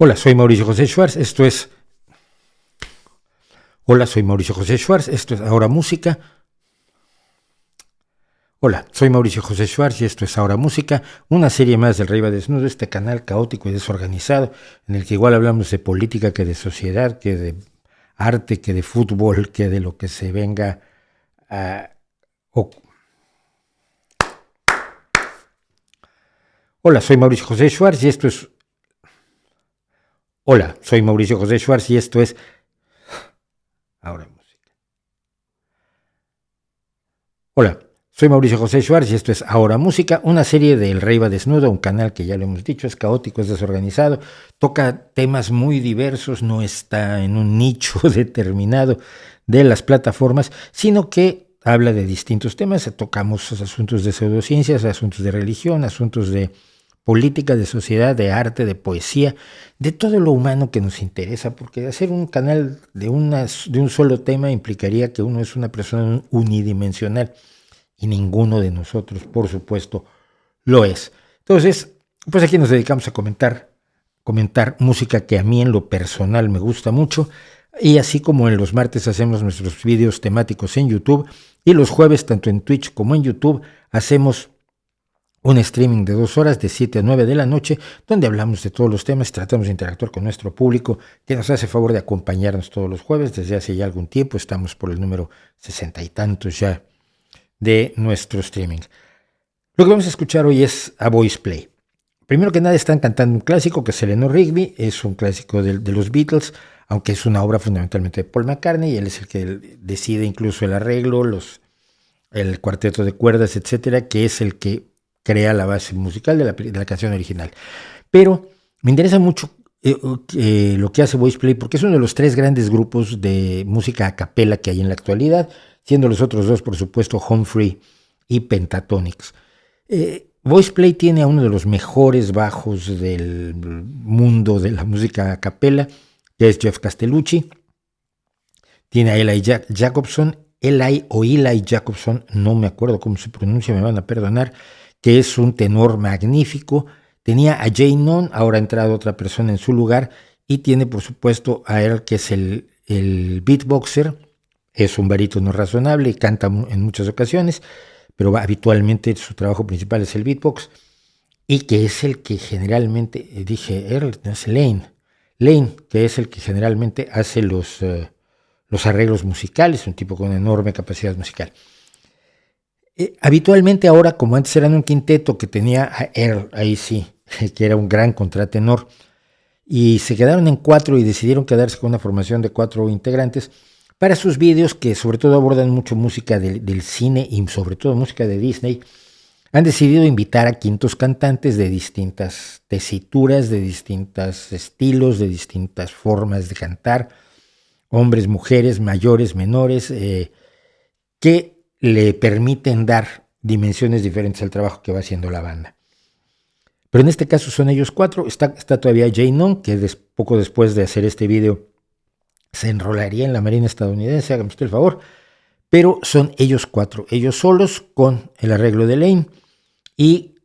Hola, soy Mauricio José Schwartz, esto es... Hola, soy Mauricio José Schwartz, esto es Ahora Música. Hola, soy Mauricio José Schwartz y esto es Ahora Música, una serie más del Rey va Desnudo, este canal caótico y desorganizado, en el que igual hablamos de política que de sociedad, que de arte, que de fútbol, que de lo que se venga a... Hola, soy Mauricio José Schwartz y esto es... Hola, soy Mauricio José Schwartz y esto es Ahora Música. Hola, soy Mauricio José Schwartz y esto es Ahora Música, una serie del Rey va Desnudo, un canal que ya lo hemos dicho, es caótico, es desorganizado, toca temas muy diversos, no está en un nicho determinado de las plataformas, sino que habla de distintos temas, tocamos asuntos de pseudociencias, asuntos de religión, asuntos de política, de sociedad, de arte, de poesía, de todo lo humano que nos interesa, porque hacer un canal de un solo tema implicaría que uno es una persona unidimensional y ninguno de nosotros, por supuesto, lo es. Entonces, pues aquí nos dedicamos a comentar música que a mí en lo personal me gusta mucho, y así como en los martes hacemos nuestros vídeos temáticos en YouTube, y los jueves tanto en Twitch como en YouTube hacemos un streaming de 2 horas de 7 a 9 de la noche, donde hablamos de todos los temas, tratamos de interactuar con nuestro público, que nos hace favor de acompañarnos todos los jueves. Desde hace ya algún tiempo, estamos por el número 60 y tantos ya de nuestro streaming. Lo que vamos a escuchar hoy es A Boy's Play. Primero que nada están cantando un clásico que es Eleanor Rigby, es un clásico de los Beatles, aunque es una obra fundamentalmente de Paul McCartney, y él es el que decide incluso el arreglo, el cuarteto de cuerdas, etcétera, que es el que crea la base musical de la canción original. Pero me interesa mucho lo que hace Boy's Play, porque es uno de los 3 grandes grupos de música a capela que hay en la actualidad, siendo los otros 2, por supuesto, Humphrey y Pentatonix. Boy's Play tiene a uno de los mejores bajos del mundo de la música a capela, que es Jeff Castellucci. Tiene a Eli Jacobson, Eli Jacobson, no me acuerdo cómo se pronuncia, me van a perdonar, que es un tenor magnífico. Tenía a Jay Nunn, ahora ha entrado otra persona en su lugar, y tiene por supuesto a él, que es el beatboxer, es un barítono razonable y canta en muchas ocasiones, pero habitualmente su trabajo principal es el beatbox, y que es el que generalmente, dije Earl, no es Lane, que es el que generalmente hace los arreglos musicales, un tipo con enorme capacidad musical. Habitualmente ahora, como antes eran un quinteto que tenía a Earl, ahí sí, que era un gran contratenor, y se quedaron en 4 y decidieron quedarse con una formación de 4 integrantes para sus vídeos, que sobre todo abordan mucho música del cine y sobre todo música de Disney. Han decidido invitar a quintos cantantes de distintas tesituras, de distintos estilos, de distintas formas de cantar, hombres, mujeres, mayores, menores, que le permiten dar dimensiones diferentes al trabajo que va haciendo la banda. Pero en este caso son ellos 4, está todavía Jay Nunn, que poco después de hacer este video se enrolaría en la Marina estadounidense, hágame usted el favor, pero son ellos 4, ellos solos con el arreglo de Lane y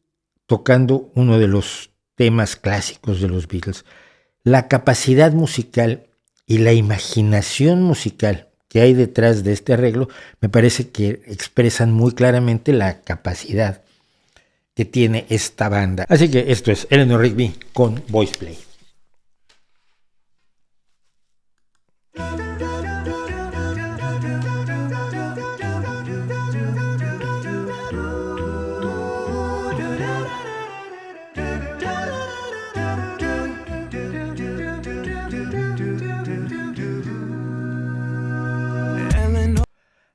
tocando uno de los temas clásicos de los Beatles. La capacidad musical y la imaginación musical que hay detrás de este arreglo me parece que expresan muy claramente la capacidad que tiene esta banda. Así que esto es Eleanor Rigby con Boy's Play.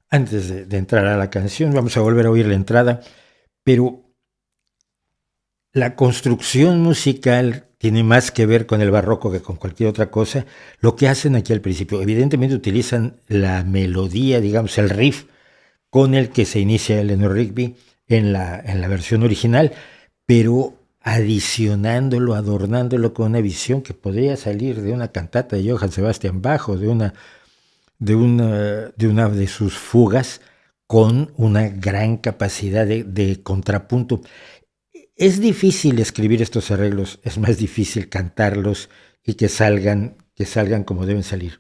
Antes de entrar a la canción, vamos a volver a oír la entrada, pero la construcción musical tiene más que ver con el barroco que con cualquier otra cosa. Lo que hacen aquí al principio, evidentemente utilizan la melodía, digamos, el riff con el que se inicia Eleanor Rigby en la versión original, pero adicionándolo, adornándolo con una visión que podría salir de una cantata de Johann Sebastian Bach o de una de sus fugas, con una gran capacidad de contrapunto. Es difícil escribir estos arreglos, es más difícil cantarlos y que salgan como deben salir.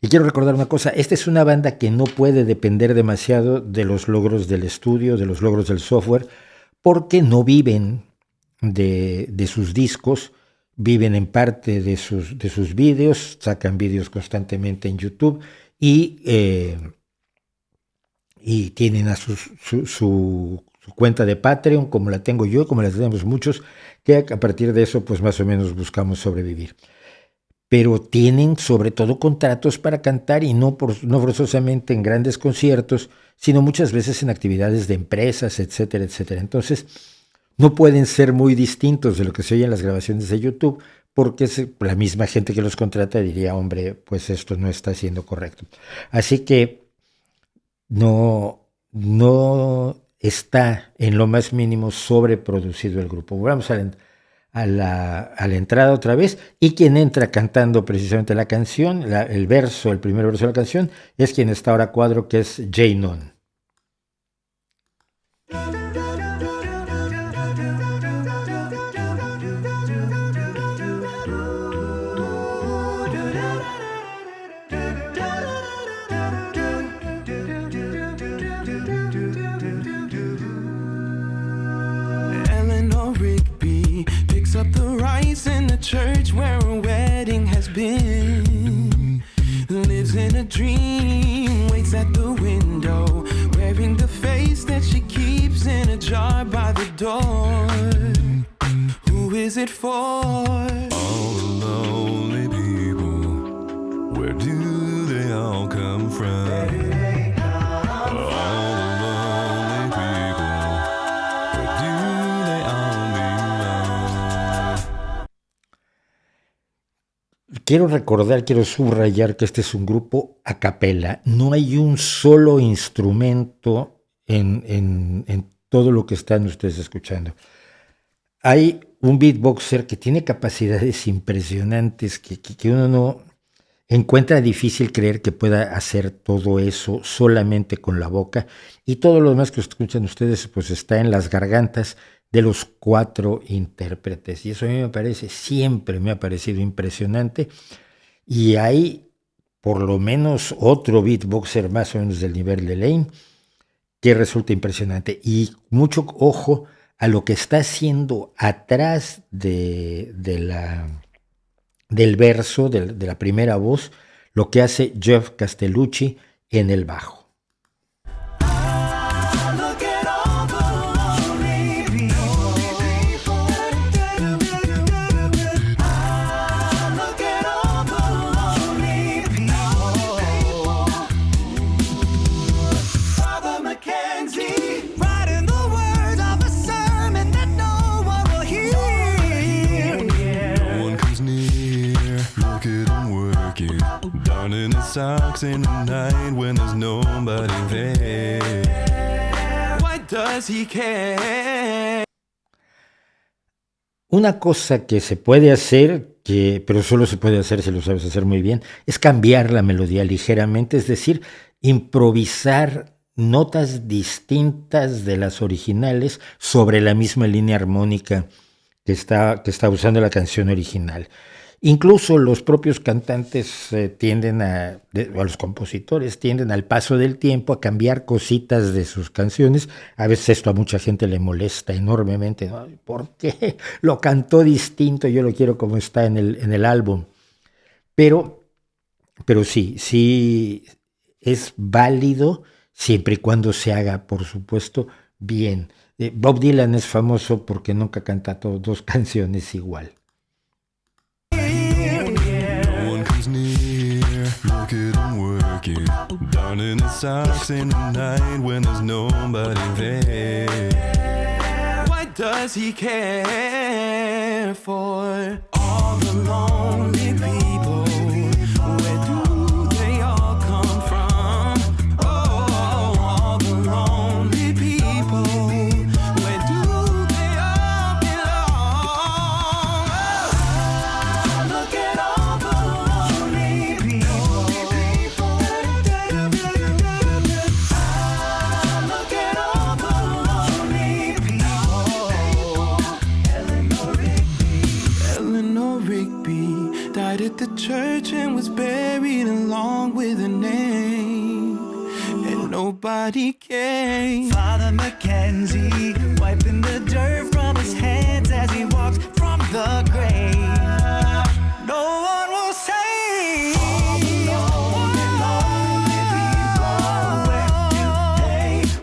Y quiero recordar una cosa, esta es una banda que no puede depender demasiado de los logros del estudio, de los logros del software, porque no viven de sus discos, viven en parte de sus vídeos, sacan vídeos constantemente en YouTube y tienen a su cuenta de Patreon, como la tengo yo, como la tenemos muchos, que a partir de eso pues más o menos buscamos sobrevivir. Pero tienen sobre todo contratos para cantar y no forzosamente en grandes conciertos, sino muchas veces en actividades de empresas, etcétera, etcétera. Entonces, no pueden ser muy distintos de lo que se oye en las grabaciones de YouTube, porque la misma gente que los contrata diría, hombre, pues esto no está siendo correcto. Así que no está en lo más mínimo sobreproducido el grupo. Vamos a la entrada otra vez, y quien entra cantando precisamente la canción, el primer verso de la canción, es quien está ahora a cuadro, que es Jay Nunn. Up the rice in the church where a wedding has been. Lives in a dream, waits at the window, wearing the face that she keeps in a jar by the door. Who is it for? All the lonely people, where do they all come from? Quiero subrayar que este es un grupo a capela. No hay un solo instrumento en todo lo que están ustedes escuchando. Hay un beatboxer que tiene capacidades impresionantes que uno no encuentra difícil creer que pueda hacer todo eso solamente con la boca, y todo lo demás que escuchan ustedes pues está en las gargantas de los 4 intérpretes, y eso a mí siempre me ha parecido impresionante. Y hay por lo menos otro beatboxer más o menos del nivel de Lane que resulta impresionante, y mucho ojo a lo que está haciendo atrás del verso, de la primera voz, lo que hace Jeff Castellucci en el bajo. In his socks in the night when there's nobody there. Why does he care? Una cosa que se puede hacer, pero solo se puede hacer si lo sabes hacer muy bien, es cambiar la melodía ligeramente, es decir, improvisar notas distintas de las originales sobre la misma línea armónica que está usando la canción original. Incluso los propios cantantes o los compositores tienden al paso del tiempo a cambiar cositas de sus canciones. A veces esto a mucha gente le molesta enormemente, ¿no? ¿Por qué lo cantó distinto? Yo lo quiero como está en el álbum. Pero sí es válido siempre y cuando se haga, por supuesto, bien. Bob Dylan es famoso porque nunca canta 2 canciones igual. Look at him working, down in his socks in the night when there's nobody there. Why does he care for all the lonely people? Where do they all come from? Oh, all the lonely people. Where do they all belong? Look at all the lonely people. Look at all the lonely people. Eleanor Rigby started the church and was buried along with a name, and nobody came. Father Mackenzie wiping the dirt from his hands as he walks from the grave. No one will say. All the lonely, lonely people,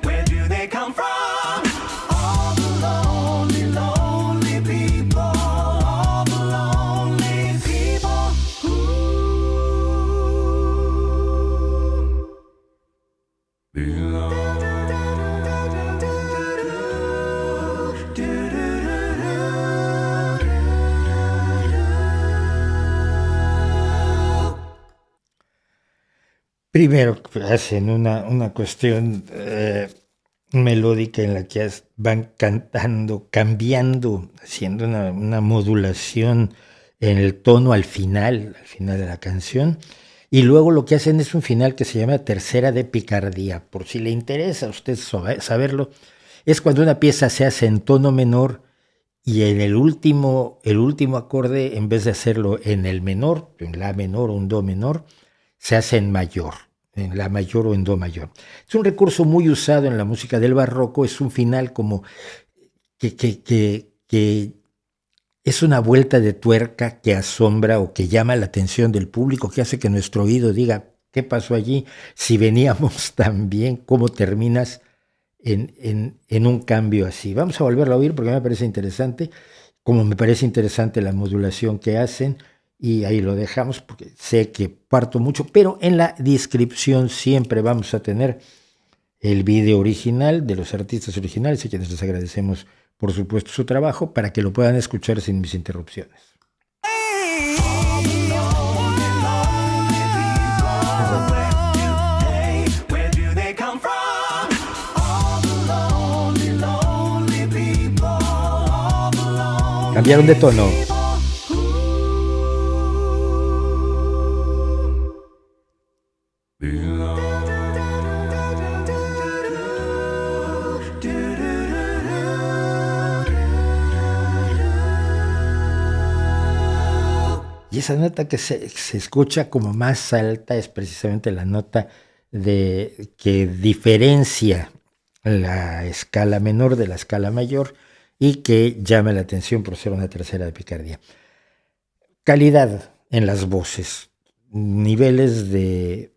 where do they come from? All the lonely, lonely people, all the lonely people. Primero hacen una cuestión melódica en la que van cantando, cambiando, haciendo una modulación en el tono al final de la canción. Y luego lo que hacen es un final que se llama Tercera de Picardía. Por si le interesa a usted saberlo, es cuando una pieza se hace en tono menor y en el último acorde, en vez de hacerlo en el menor, en la menor o un do menor, se hace en mayor, en la mayor o en do mayor. Es un recurso muy usado en la música del barroco, es un final como que es una vuelta de tuerca que asombra o que llama la atención del público, que hace que nuestro oído diga, ¿qué pasó allí? Si veníamos tan bien, ¿cómo terminas en un cambio así? Vamos a volverlo a oír porque me parece interesante, como me parece interesante la modulación que hacen, y ahí lo dejamos porque sé que parto mucho, pero en la descripción siempre vamos a tener el video original de los artistas originales, a quienes les agradecemos por supuesto su trabajo, para que lo puedan escuchar sin mis interrupciones. Cambiaron de tono. Y esa nota que se escucha como más alta es precisamente la nota que diferencia la escala menor de la escala mayor y que llama la atención por ser una tercera de picardía. Calidad en las voces, niveles de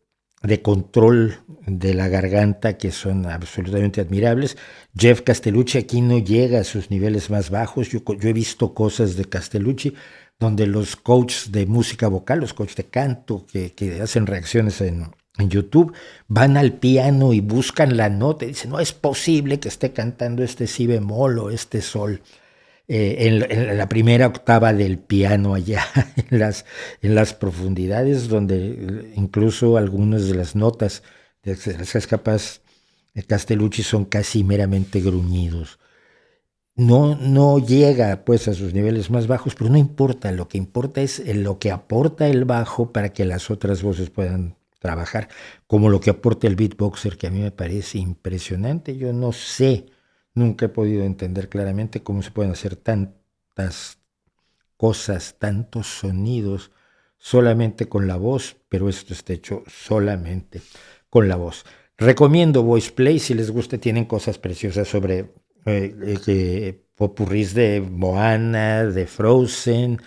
control de la garganta que son absolutamente admirables. Jeff Castellucci aquí no llega a sus niveles más bajos. Yo he visto cosas de Castellucci donde los coaches de música vocal, los coaches de canto que hacen reacciones en YouTube, van al piano y buscan la nota y dicen, no es posible que esté cantando este si bemol o este sol en la primera octava del piano allá en las profundidades, donde incluso algunas de las notas de las que es capaz Castellucci son casi meramente gruñidos. No llega pues a sus niveles más bajos, pero no importa, lo que importa es lo que aporta el bajo para que las otras voces puedan trabajar, como lo que aporta el beatboxer, que a mí me parece impresionante. Yo no sé, nunca he podido entender claramente cómo se pueden hacer tantas cosas, tantos sonidos solamente con la voz, pero esto está hecho solamente con la voz. Recomiendo Voice Play, si les gusta, tienen cosas preciosas sobre popurrís de Moana, de Frozen,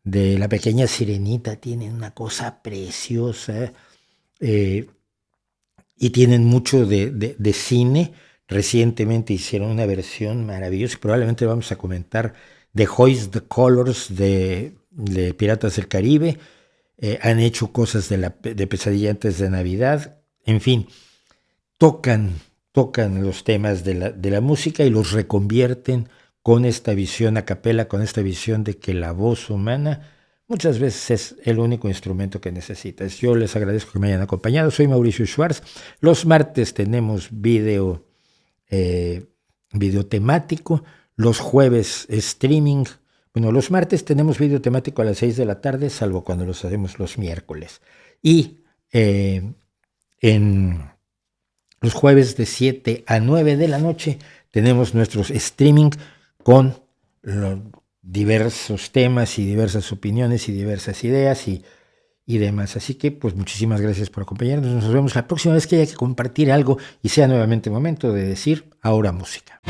de La Pequeña Sirenita, tienen una cosa preciosa, y tienen mucho de cine. Recientemente hicieron una versión maravillosa, probablemente vamos a comentar, de Hoist the Colors de Piratas del Caribe. Han hecho cosas de Pesadilla antes de Navidad, en fin, tocan los temas de la música y los reconvierten con esta visión a capela, con esta visión de que la voz humana muchas veces es el único instrumento que necesitas. Yo les agradezco que me hayan acompañado. Soy Mauricio Schwartz. Los martes tenemos video temático. Los jueves streaming. Bueno, los martes tenemos video temático a las 6 de la tarde, salvo cuando los hacemos los miércoles. Y en los jueves de 7 a 9 de la noche tenemos nuestros streaming con diversos temas y diversas opiniones y diversas ideas y demás. Así que pues muchísimas gracias por acompañarnos. Nos vemos la próxima vez que haya que compartir algo y sea nuevamente momento de decir ahora música.